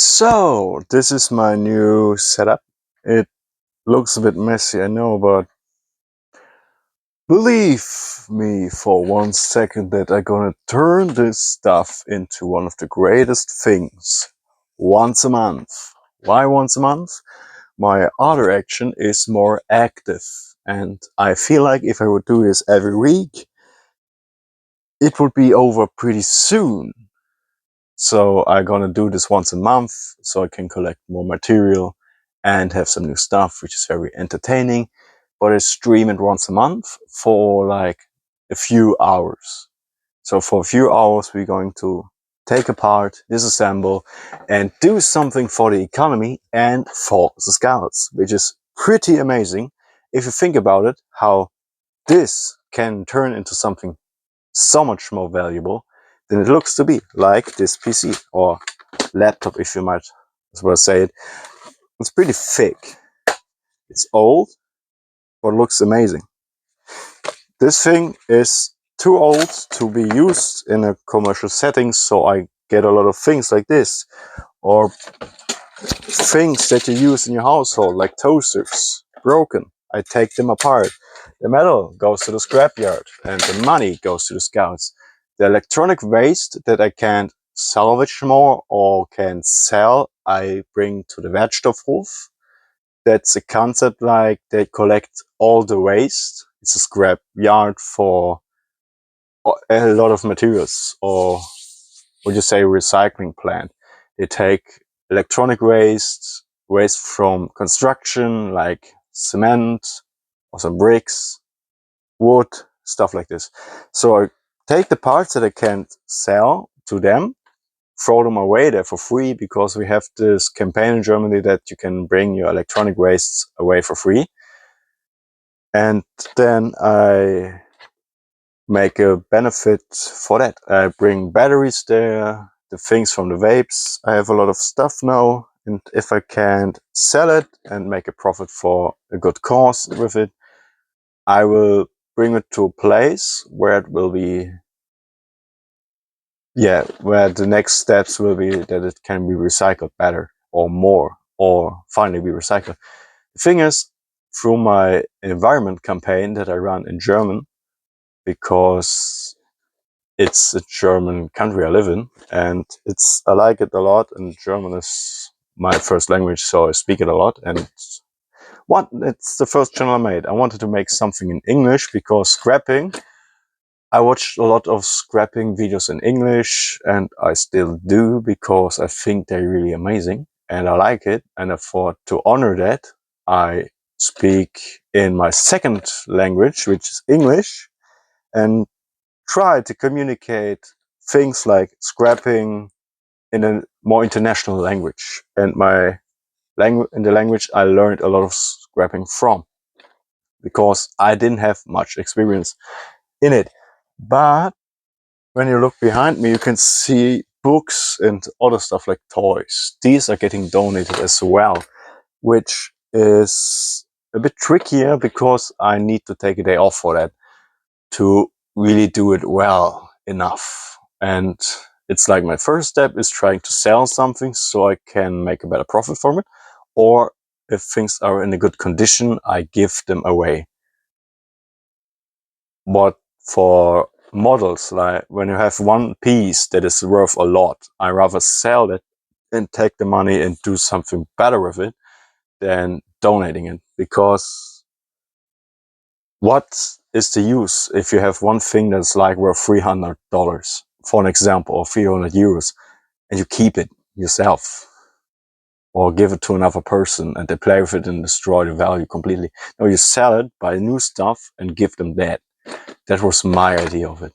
So, this is my new setup. It looks a bit messy, I know, but believe me for 1 second that I'm gonna turn this stuff into one of the greatest things once a month. Why once a month? My other action is more active, and I feel like if I would do this every week, it would be over pretty soon. So I'm gonna do this once a month so I can collect more material and have some new stuff, which is very entertaining. But I stream it once a month for like a few hours. So for a few hours, we're going to take apart, disassemble, and do something for the economy and for the scouts, which is pretty amazing if you think about it, how this can turn into something so much more valuable than it looks to be, like this PC or laptop, if you might as well say it. It's pretty thick. It's old, but looks amazing. This thing is too old to be used in a commercial setting, so I get a lot of things like this, or things that you use in your household, like toasters, broken. I take them apart. The metal goes to the scrapyard, and the money goes to the scouts. The electronic waste that I can't salvage more or can sell, I bring to the Wertstoffhof. That's a concept like they collect all the waste. It's a scrap yard for a lot of materials, or would you say recycling plant. They take electronic waste, waste from construction like cement or some bricks, wood, stuff like this. So I take the parts that I can't sell to them, throw them away there for free, because we have this campaign in Germany that you can bring your electronic wastes away for free. And then I make a benefit for that. I bring batteries there, the things from the vapes. I have a lot of stuff now, and if I can't sell it and make a profit for a good cause with it, I will bring it to a place where it will be, where the next steps will be that it can be recycled better or more, or finally be recycled. The thing is, through my environment campaign that I run in German, because it's a German country I live in, and I like it a lot, and German is my first language, so I speak it a lot. And it's the first channel I made. I wanted to make something in English because scrapping. I watched a lot of scrapping videos in English, and I still do, because I think they're really amazing and I like it. And I thought, to honor that, I speak in my second language, which is English, and try to communicate things like scrapping in a more international language. And in the language I learned a lot of scrapping from, because I didn't have much experience in it. But when you look behind me, you can see books and other stuff like toys. These are getting donated as well, which is a bit trickier because I need to take a day off for that to really do it well enough. And it's like my first step is trying to sell something so I can make a better profit from it. Or if things are in a good condition, I give them away. But for models, like when you have one piece that is worth a lot, I rather sell it and take the money and do something better with it than donating it. Because what is the use if you have one thing that's like worth $300, for an example, or 300 euros, and you keep it yourself, or give it to another person and they play with it and destroy the value completely? No, you sell it, buy new stuff, and give them that. That was my idea of it.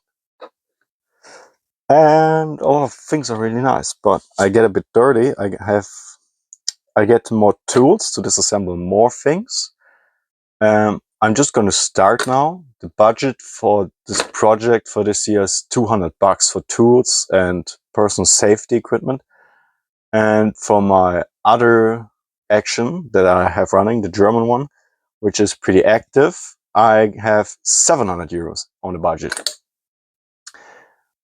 And a lot of things are really nice, but I get a bit dirty. I get more tools to disassemble more things. I'm just going to start now. The budget for this project for this year is $200 for tools and personal safety equipment. And for my other action that I have running, the German one, which is pretty active, I have 700 euros on the budget,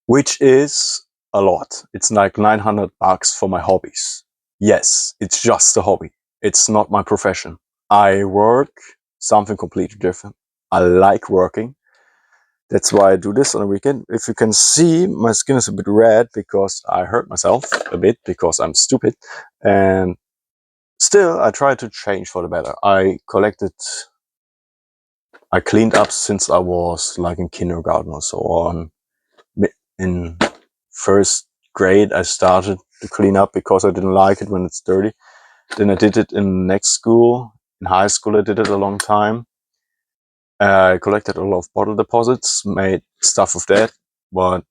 which is a lot. It's like $900 for my hobbies. yes, it's just a hobby. It's not my profession. I work something completely different. I like working. That's why I do this on a weekend. If you can see, my skin is a bit red because I hurt myself a bit because I'm stupid. And still, I try to change for the better. I cleaned up since I was like in kindergarten or so on. In first grade, I started to clean up because I didn't like it when it's dirty. Then I did it in next school. In high school, I did it a long time. I collected a lot of bottle deposits, made stuff with that. But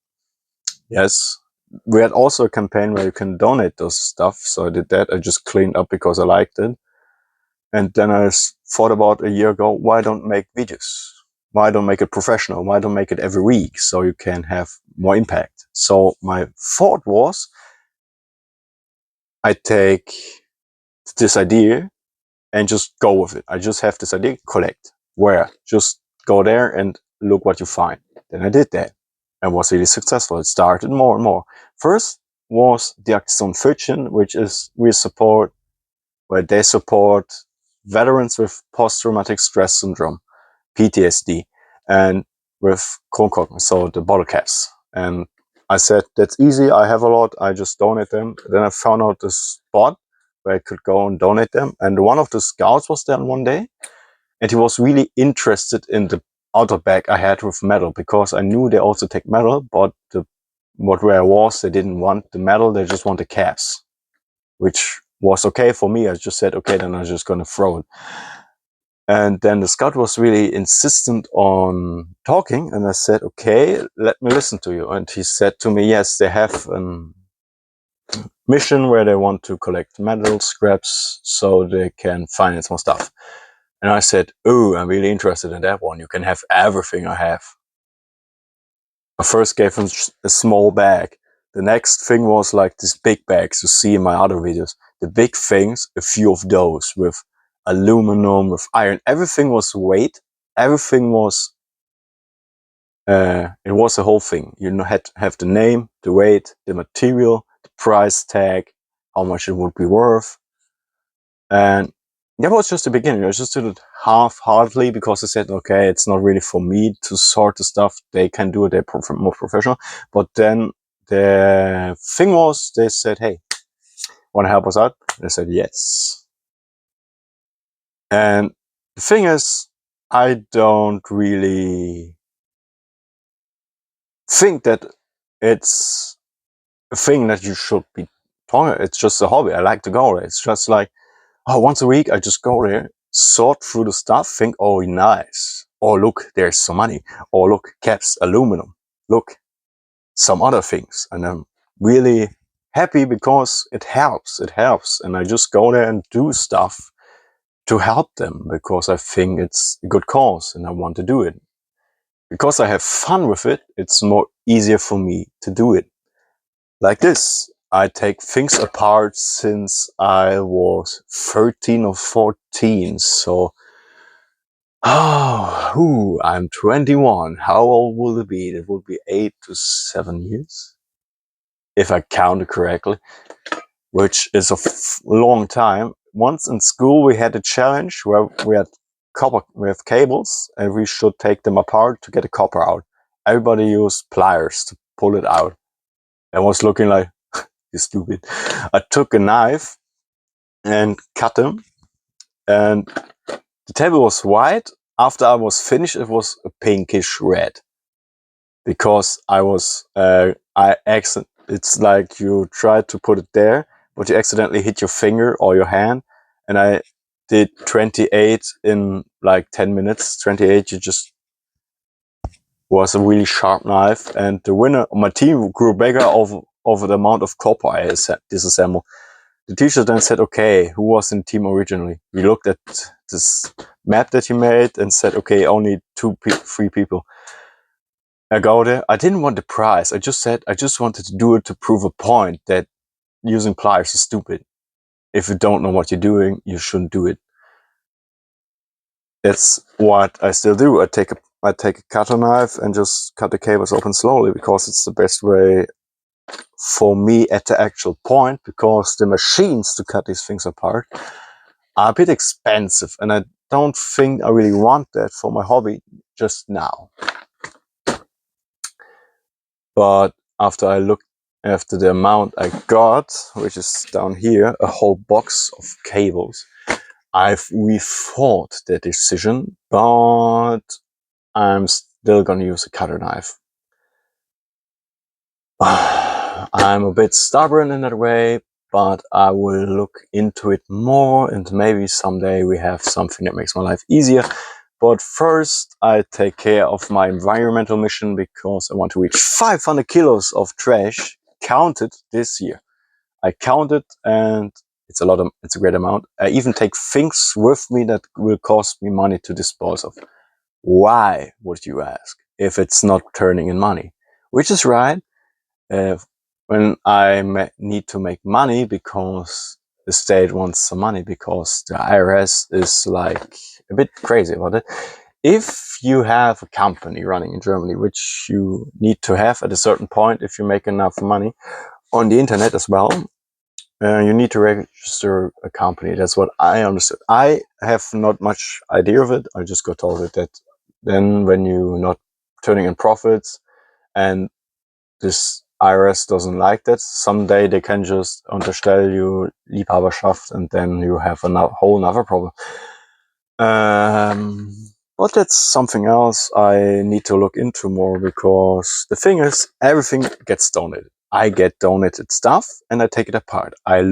yes, we had also a campaign where you can donate those stuff. So I did that. I just cleaned up because I liked it. And then I thought about a year ago, why don't make videos? Why don't make it professional? Why don't make it every week so you can have more impact? So my thought was, I take this idea and just go with it. I just have this idea, collect. Where? Just go there and look what you find. Then I did that and was really successful. It started more and more. First was the Aktion Fötchen, which is where they support veterans with post-traumatic stress syndrome, PTSD, and with Kronkorken, so the bottle caps. And I said, that's easy. I have a lot. I just donate them. Then I found out this spot where I could go and donate them. And one of the scouts was there one day, and he was really interested in the outer bag I had with metal because I knew they also take metal, but where I was, they didn't want the metal. They just want the caps, which was okay for me. I just said, okay, then I'm just going to throw it. And then the scout was really insistent on talking. And I said, okay, let me listen to you. And he said to me, yes, they have a mission where they want to collect metal scraps so they can finance more stuff. And I said, oh, I'm really interested in that one. You can have everything I have. I first gave him a small bag. The next thing was like these big bags you see in my other videos. The big things, a few of those with aluminum, with iron. Everything was weight. Everything was, it was a whole thing. You had to have the name, the weight, the material, the price tag, how much it would be worth. And that was just the beginning. I just did it half-heartedly because I said, okay, it's not really for me to sort the stuff. They can do it. They're more professional. But then the thing was, they said, hey, want to help us out? And I said, yes. And the thing is, I don't really think that it's a thing that you should be talking. It's just a hobby. I like to go there. It's just like, oh, once a week, I just go there, sort through the stuff, think, oh, nice. Oh, look, there's some money. Oh, look, caps, aluminum. Look, some other things. And I'm really happy because it helps. It helps. And I just go there and do stuff to help them because I think it's a good cause and I want to do it. Because I have fun with it, it's more easier for me to do it. Like this. I take things apart since I was 13 or 14. So, I'm 21. How old will it be? It will be 8 to 7 years, if I counted correctly, which is a long time. Once in school, we had a challenge where we had cables and we should take them apart to get the copper out. Everybody used pliers to pull it out. I was looking like, you stupid. I took a knife and cut them, and the table was white. After I was finished, it was a pinkish red because it's like you tried to put it there, but you accidentally hit your finger or your hand, and I did 28 in like 10 minutes. 28, you just was a really sharp knife, and the winner, my team grew bigger over the amount of copper I disassembled. The teacher then said, okay, who was in the team originally? We looked at this map that he made and said, okay, only three people. I go there. I didn't want the prize. I just said, I just wanted to do it to prove a point that using pliers is stupid. If you don't know what you're doing, you shouldn't do it. That's what I still do. I take a cutter knife and just cut the cables open slowly because it's the best way for me at the actual point, because the machines to cut these things apart are a bit expensive, and I don't think I really want that for my hobby just now. But after I looked after the amount I got, which is down here, a whole box of cables, I've rethought the decision, but I'm still gonna use a cutter knife. I'm a bit stubborn in that way, but I will look into it more, and maybe someday we have something that makes my life easier. But first, I take care of my environmental mission, because I want to reach 500 kilos of trash counted this year. I counted, and it's a great amount. I even take things with me that will cost me money to dispose of. Why, would you ask, if it's not turning in money? Which is right. Uh, when I need to make money because the state wants some money, because the IRS is like a bit crazy about it. If you have a company running in Germany, which you need to have at a certain point if you make enough money on the internet as well, you need to register a company. That's what I understood. I have not much idea of it. I just got told it that then when you're not turning in profits, and this IRS doesn't like that, someday they can just unterstell you Liebhaberschaft, and then you have a whole nother problem. But that's something else I need to look into more, because the thing is, everything gets donated. I get donated stuff and I take it apart. I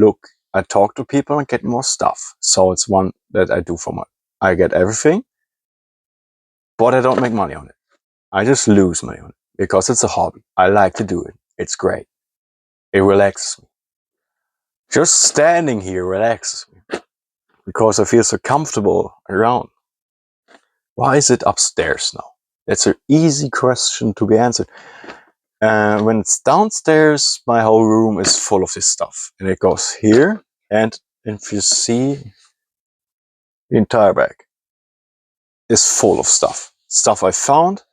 talk to people and get more stuff. So it's one that I do for my, I get everything, but I don't make money on it. I just lose money on it because it's a hobby. I like to do it. It's great. It relaxes me. Just standing here relaxes me because I feel so comfortable around. Why is it upstairs now? That's an easy question to be answered. When it's downstairs, my whole room is full of this stuff, and it goes here. And if you see, the entire bag is full of stuff I found,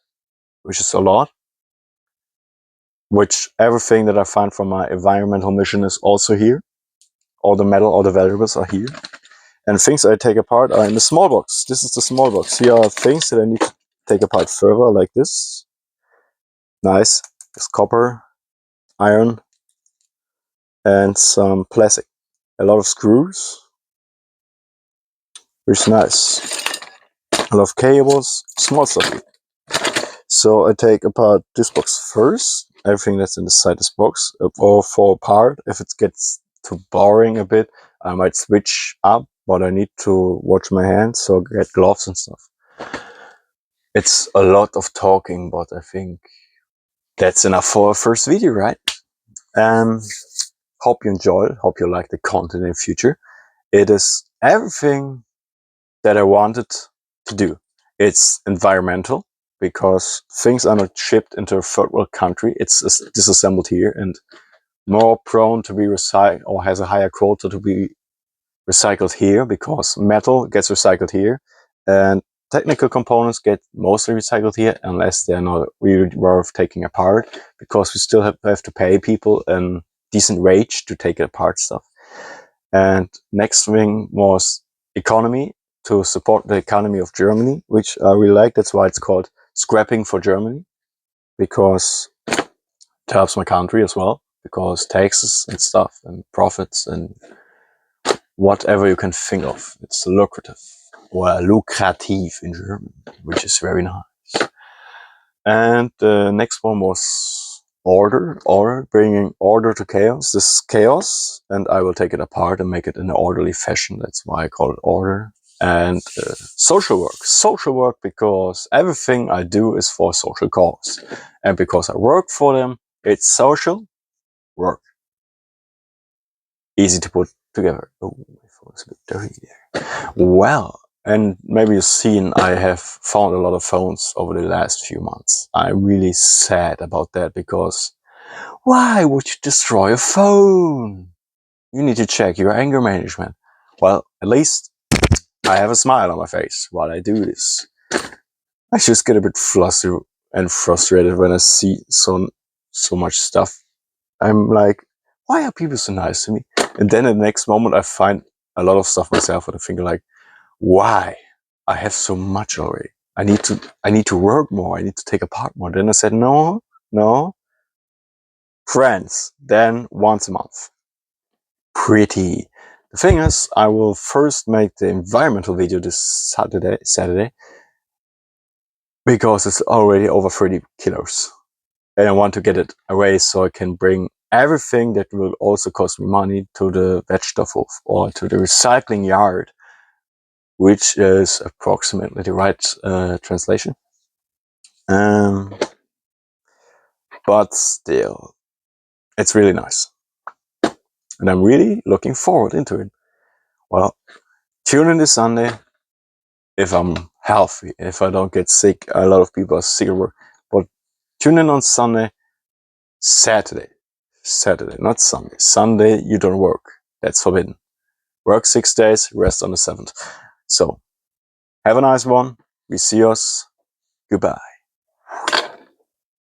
which is a lot, which everything that I find from my environmental mission is also here. All the metal, all the valuables are here, and things I take apart are in the small box. This is the small box. Here are things that I need to take apart further, like this. Nice. There's copper, iron, and some plastic. A lot of screws, which is nice. A lot of cables, small stuff. So I take apart this box first, everything that's inside this box, or fall apart. If it gets too boring a bit, I might switch up, but I need to watch my hands, so get gloves and stuff. It's a lot of talking, but I think that's enough for a first video, right? Hope you enjoy, hope you like the content in the future. It is everything that I wanted to do. It's environmental, because things are not shipped into a third world country. It's disassembled here and more prone to be recycled, or has a higher quota to be recycled here, because metal gets recycled here and technical components get mostly recycled here, unless they're not really worth taking apart, because we still have to pay people a decent wage to take apart stuff. And next thing was economy, to support the economy of Germany, which I really like. That's why it's called Scrapping for Germany, because it helps my country as well, because taxes and stuff and profits and whatever you can think of, it's lucrative, or lukrativ in German, which is very nice. And the next one was order, bringing order to chaos. This is chaos, and I will take it apart and make it in an orderly fashion. That's why I call it order. And social work, because everything I do is for social cause, and because I work for them, it's social work. Easy to put together. Oh, my phone is a bit dirty there. Well, and maybe you've seen I have found a lot of phones over the last few months. I'm really sad about that, because why would you destroy a phone? You need to check your anger management. Well, at least I have a smile on my face while I do this. I just get a bit flustered and frustrated when I see so much stuff I'm like, why are people so nice to me? And then the next moment I find a lot of stuff myself, and I think like, why? I have so much already. I need to work more. I need to take a part more. Then I said, no, friends. Then once a month. Pretty. The thing is, I will first make the environmental video this Saturday, because it's already over 30 kilos. And I want to get it away so I can bring everything that will also cost me money to the vegetable or to the recycling yard, which is approximately the right translation. But still, it's really nice. And I'm really looking forward into it. Well, tune in this Sunday if I'm healthy, if I don't get sick. A lot of people are sick at work. But tune in on Saturday, not Sunday. Sunday, you don't work. That's forbidden. Work 6 days, rest on the 7th. So, have a nice one. We see us. Goodbye.